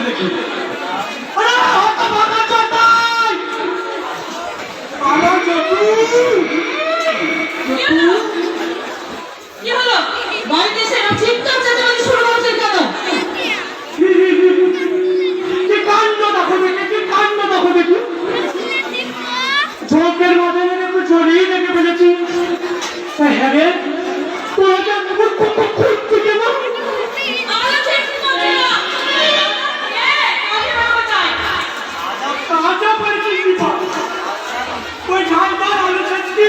দেখি। আরে হত ভাগা চটাই আমার জটু কি হলো বাড়িতে এসে চিৎকার চেঁচামেচি শুরু করছেন কেন? কি কাণ্ড দেখো দেখি, কি কাণ্ড দেখো দেখি। চোখের মাঝে একটু জড়িয়ে দেখে ফেলেছি। হ্যাঁ রে তোরা খুঁজছি কেন? তাজা পরিচিত দীপা ওই ঝালদার আলু চাচকি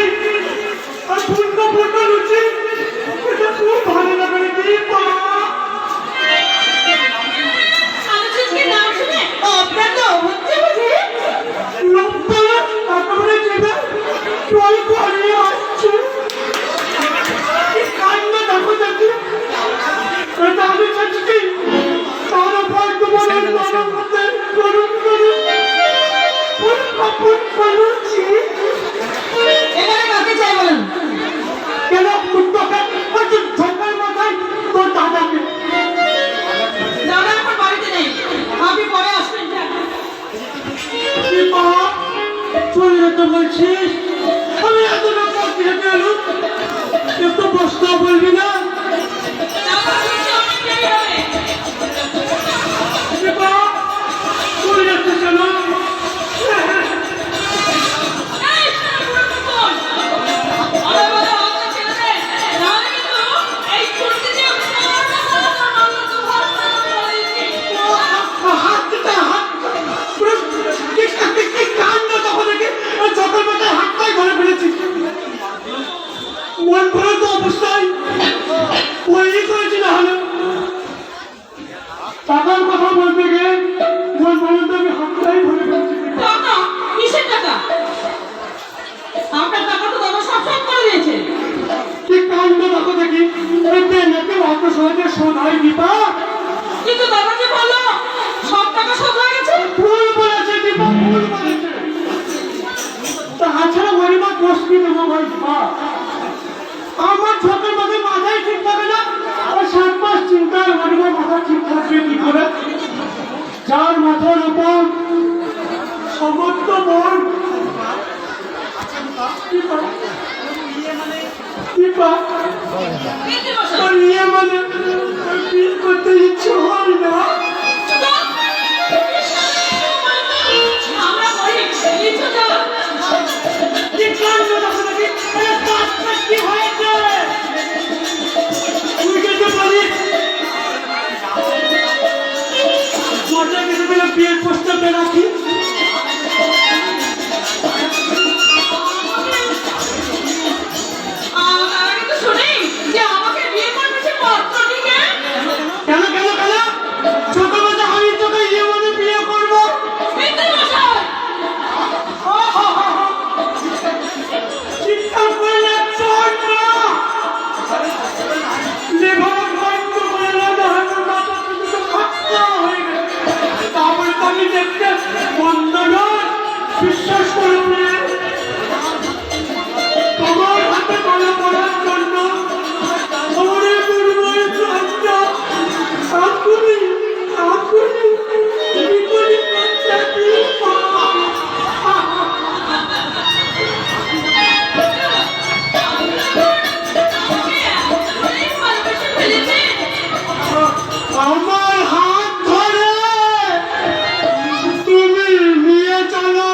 আর ফুলকো ফুলকো লুচি এটা খুব ভালো লাগে রে দীপা। লোকটা একেবারে চেপে জল গড়িয়ে আসছে। কি কাণ্ড দেখো দেখি। এটা আলু চাচকি তার উপর তোমার নরম হাতে গরম গরম ফুলকো লুচি। এবারে কাকে চাই বলেন? কেন তোকে ওই যে ঝোঁকের মাথায় তোর দাদাকে। দাদা এখন বাড়িতে নেই, আপনি পরে আসবেন। দীপা চলে যেতে বলছিস? আমি এত ব্যাপার হেঁটে এলুম, একটু বসতে বলবি না? দীপা চলে যাচ্ছে কেন? হাত দিতে হাত কি কাণ্ড তখন দেখে চোখের মাথায় হাতটাই ধরে ফেলেছি। মন ভরে তো অবস্থায় ওই করেছি না হলে টাকার কথা বলতে গিয়ে মন ভরে তো আমি হাতটাই ধরে ফেলেছি। টাকা? কিসের টাকা? আপনার টাকা তো দাদা সব সব করে দিয়েছে। কি কাণ্ড দেখো দেখি। নাকি অত সহজে শোধ হয় দীপা? কিন্তু দাদা যে বললো সব টাকা শোধ হয়ে গেছে। ভুল বলেছে দীপা, ভুল বলেছে। তাছাড়া গরিমা দোষ কি দেবো ভাই দীপা? আমার ছোটের মধ্যে মাথায় ঠিক থাকে না। আর 7 মাস চিন্তার গরিমার মাথা ঠিক থাকবে কি করে? যার মাথার উপর সমস্ত মন দীপা তোর নিয়ে মানে বিয়ে করতে ইচ্ছে হয় না। আমরা বলি কিছু দাও। কি কাণ্ড দেখো দেখি। আরে কাজটা কি হয়েছে? তুই যেতে পারিস মজা কেটে পেলে বিয়ের প্রস্তাবটা রাখি। আমরা কিন্তু শুনি যে আমাকে বিয়ে করবে সে পত্রটিকে। কেন কেন কেন ছোট বাচ্চা আমি তোকে ইয়ে মানে বিয়ে করবো? মিথ্যে মশাই। চিৎকার করলে চল না। লেভার বন্ধ করে না হাতের মাথা থেকে ফাটকা হয়ে গেছে। তারপরে তো আমি দেখতে বন্ধ নয়, বিশ্বাস করুন না। তোমার হাতে মালা পড়ার জন্য ওরে দুর্বল প্রাণটা আকুলি আকুলি বিপরীত পঞ্চায়েত আমার হাত ধরে তুমি নিয়ে চলো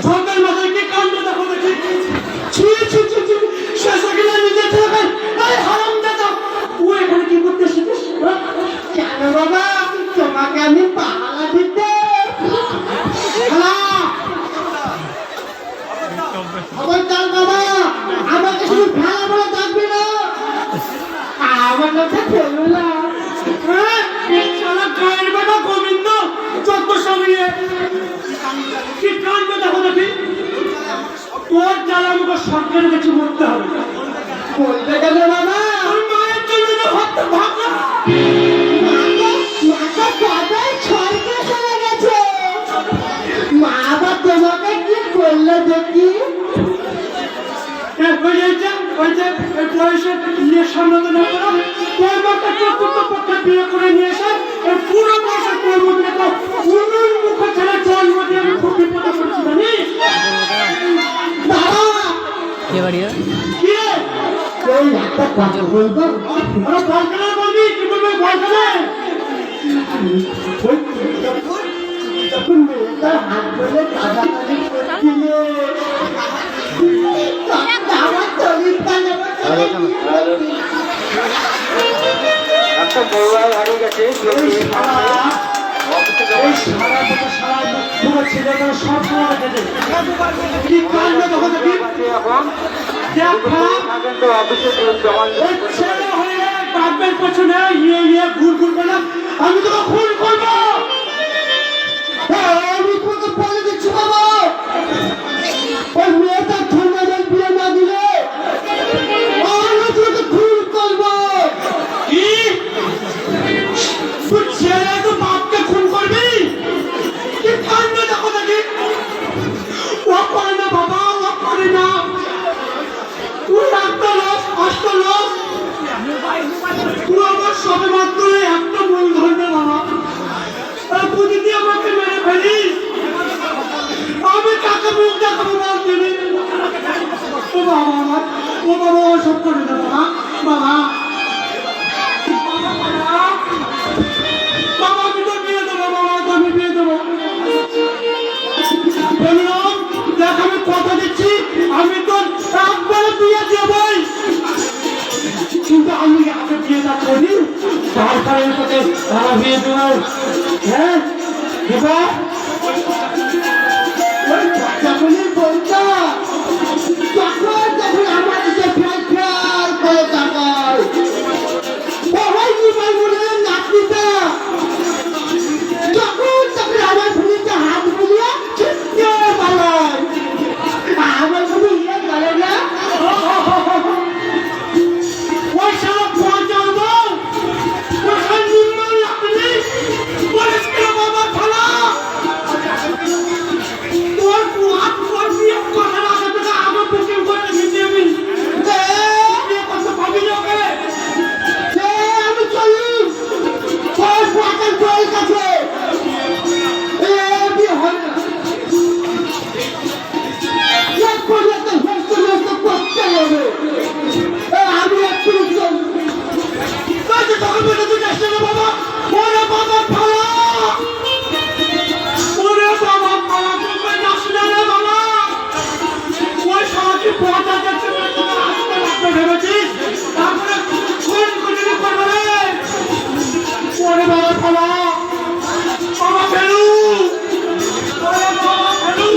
ঠকের মাথায় কি কাণ্ড দেখো দেখি। ছি ছি ছি ছি, শেষে গেলে নিজে থেকে এই হারামজাদা, ও এখানে কি করতে এসেছিস? হ্যাঁ? কেন বাবা তোমাকে আমি পাহারা দিতে শালা, খবরদার বাবা আমাকে শুধু ভেলা বলে ডাকবি না আমার কথা ফেলো না হ্যাঁ? এই শালা গায়ের বেটা গোবিন্দ, যত সামনে কি কাণ্ড দেখো দেখি। তোর জ্বালা আমাকে সরকারের কাছে মরতে হবে। বলবে কেন বাবা তোর মায়ের জন্য তো হাতটা ভাঙা। মাথা কবে ছড়কে চলে গেছে মা আবার তোমাকে কি করলো দেখি ওই যে এই বয়সে বিয়ে সামলাতে না পারো, তোর মতো চতুর্থ পক্ষে বিয়ে করে নিয়ে এসে এই পুরো বয়সে তোর মধ্যে একটা উন্মুখ ছেলে জন্ম দিয়ে আমি খুব বিপদে পড়ছি জানিস? বাবা কে বাড়ি এর? কি রে? এই একটা কথা বলবো আরে বলকালে বলবি, কি বলবি বলকালে? তখন মেয়েটার হাত ধরে কাঁদাকাঁদি করছিল তখন আমার শরীর কানে একটা বড় হারিয়ে গেছে এই শালা, এই শালা তোকে শালা পুরো ছেলেটা সব সময় রেখে দে। কি কাণ্ড দেখো দেখি। এখন দেখো, কিন্তু অফিসে জমা ওই ছেলে হয়ে বাপের পেছনে ইয়ে ঘুর ঘুর করে আমি তোকে খুন করবো। আমি তোকে বলে দিচ্ছি বাবা ওই মেয়েটা ঠান্ডা জল বিয়ে না দিলে আমি তোকে খুন করবো কি তুই ছেলে তো বাপকে খুন করবি? কি কাণ্ড দেখো দেখি। ও করে না বাবা, ও করে না। তুই একটা লোক, কষ্ট লোক, তুই আমার সবে মাত্র একটা মূল ধরবে বাবা। আর তুই যদি আমাকে মেরে ফেলিস আমি কাকে মুখ দেখাবো বলছিলি? ও বাবা আমার, ও বাবা ও সব করে না বাবা, বাবা বাবা আমি তো বিয়ে দেবো, বাবা আমি বিয়ে দেবো। বললাম দেখ আমি কথা দিচ্ছি আমি তো একবারে বিয়ে দেবই, কিন্তু আমি আগে বিয়েটা করি তারপরে তোকে তারা বিয়ে দেবো। হ্যাঁ দেবো। ওই যখনই বলতো তখন তখন আমার দিকে ফেল ফেল করে তাকায় ওই নিমাই মনে নাচনিটা যখন তখন আমার ফুলিতে হাত বুলিয়ে চিৎকে পালায় আমার শুধু ইয়ে করে না ওই শালা পৌঁছাবো ওখান নির্মাণ লাগবে বলিস কেন বাবা খালা তোর হাত পর দিয়ে কথা লাগে তোকে আগে বুকিং করে রেখেছি আমি। বিয়ে করতে পাবি না ওকে। আমি চলি তোর পাটের বই কাছে বিয়ে হয় না এক করে একটা ব্যস্ত ব্যস্ত করতে হবে আমি একটু চল তাই তো তখন বলে তুই যাস না বাবা। ওরে বাবা খালা, ওরে বাবা খালা, তুমি যাস না রে বাবা। ওই শালাকে পচা দেখতে পেলে তোকে আসতে লাগবে ভেবেছিস? তারপরে খুন খুঁজে করবে রে। ওরে বাবা খালা, বাবা ফেলু, ওরে বাবা ফেলু।